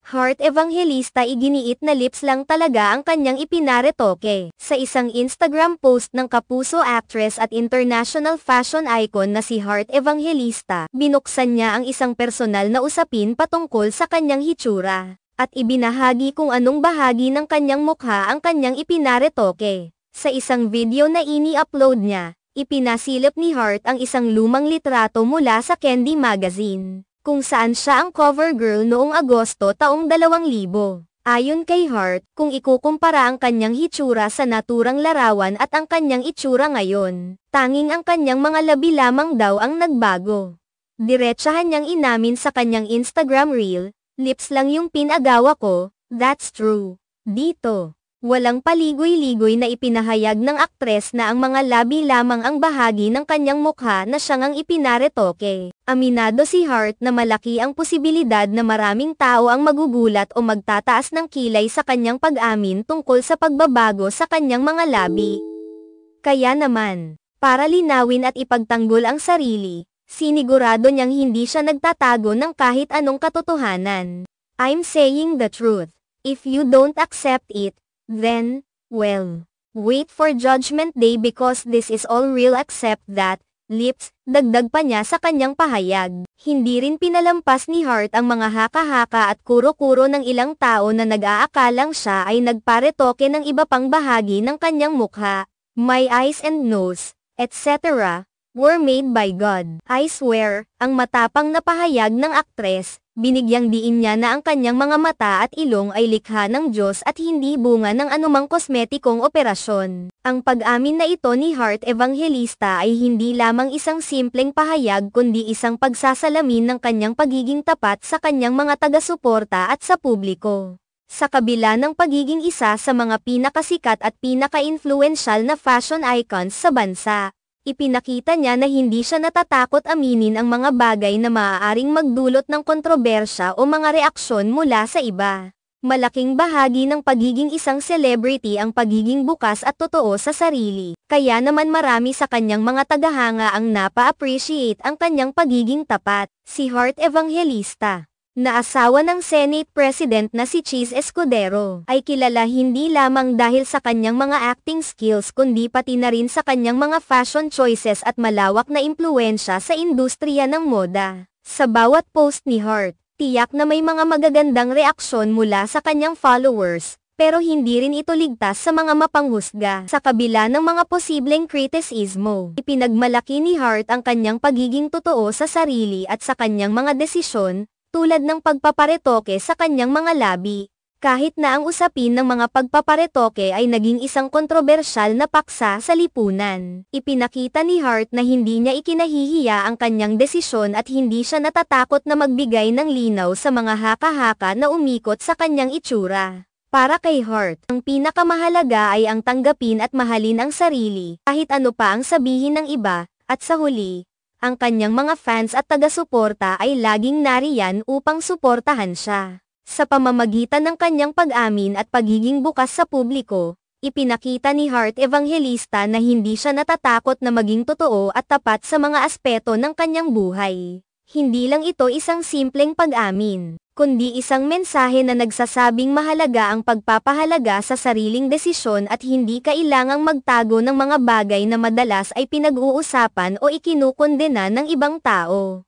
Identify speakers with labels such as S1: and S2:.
S1: Heart Evangelista iginiit na lips lang talaga ang kanyang ipinaretoke. Sa isang Instagram post ng kapuso actress at international fashion icon na si Heart Evangelista, binuksan niya ang isang personal na usapin patungkol sa kanyang hitsura, at ibinahagi kung anong bahagi ng kanyang mukha ang kanyang ipinaretoke. Sa isang video na ini-upload niya, ipinasilip ni Heart ang isang lumang litrato mula sa Candy Magazine, kung saan siya ang cover girl noong Agosto taong 2000. Ayon kay Heart, kung ikukumpara ang kanyang hitsura sa naturang larawan at ang kanyang itsura ngayon, tanging ang kanyang mga labi lamang daw ang nagbago. Diretsahan niyang inamin sa kanyang Instagram reel, "Lips lang yung pinagawa ko, that's true." Dito, walang paligoy-ligoy na ipinahayag ng aktres na ang mga labi lamang ang bahagi ng kanyang mukha na siyang ang ipinaretoke. Aminado si Heart na malaki ang posibilidad na maraming tao ang magugulat o magtataas ng kilay sa kanyang pag-amin tungkol sa pagbabago sa kanyang mga labi. Kaya naman, para linawin at ipagtanggol ang sarili, sinigurado niyang hindi siya nagtatago ng kahit anong katotohanan. "I'm saying the truth. If you don't accept it, then, well, wait for Judgment Day because this is all real except that, lips," dagdag pa niya sa kanyang pahayag. Hindi rin pinalampas ni Heart ang mga haka-haka at kuro-kuro ng ilang tao na nag-aakalang siya ay nagparetoke ng iba pang bahagi ng kanyang mukha. "My eyes and nose, etc., were made by God. I swear," ang matapang na pahayag ng aktres. Binigyang diin niya na ang kanyang mga mata at ilong ay likha ng Diyos at hindi bunga ng anumang kosmetikong operasyon. Ang pag-amin na ito ni Heart Evangelista ay hindi lamang isang simpleng pahayag kundi isang pagsasalamin ng kanyang pagiging tapat sa kanyang mga taga-suporta at sa publiko. Sa kabila ng pagiging isa sa mga pinakasikat at pinaka-influensyal na fashion icons sa bansa, ipinakita niya na hindi siya natatakot aminin ang mga bagay na maaaring magdulot ng kontrobersya o mga reaksyon mula sa iba. Malaking bahagi ng pagiging isang celebrity ang pagiging bukas at totoo sa sarili, kaya naman marami sa kanyang mga tagahanga ang napa-appreciate ang kanyang pagiging tapat. Si Heart Evangelista, na asawa ng Senate President na si Chis Escudero, ay kilala hindi lamang dahil sa kanyang mga acting skills kundi pati na rin sa kanyang mga fashion choices at malawak na impluwensya sa industriya ng moda. Sa bawat post ni Heart, tiyak na may mga magagandang reaksyon mula sa kanyang followers, pero hindi rin ito ligtas sa mga mapanghusga. Sa kabila ng mga posibleng kritisismo, ipinagmalaki ni Heart ang kanyang pagiging totoo sa sarili at sa kanyang mga desisyon, tulad ng pagpaparetoke sa kanyang mga labi. Kahit na ang usapin ng mga pagpaparetoke ay naging isang kontrobersyal na paksa sa lipunan, ipinakita ni Heart na hindi niya ikinahihiya ang kanyang desisyon at hindi siya natatakot na magbigay ng linaw sa mga haka-haka na umikot sa kanyang itsura. Para kay Heart, ang pinakamahalaga ay ang tanggapin at mahalin ang sarili, kahit ano pa ang sabihin ng iba, at sa huli, ang kanyang mga fans at taga-suporta ay laging nariyan upang suportahan siya. Sa pamamagitan ng kanyang pag-amin at pagiging bukas sa publiko, ipinakita ni Heart Evangelista na hindi siya natatakot na maging totoo at tapat sa mga aspeto ng kanyang buhay. Hindi lang ito isang simpleng pag-amin, kundi isang mensahe na nagsasabing mahalaga ang pagpapahalaga sa sariling desisyon at hindi kailangang magtago ng mga bagay na madalas ay pinag-uusapan o ikinukondena ng ibang tao.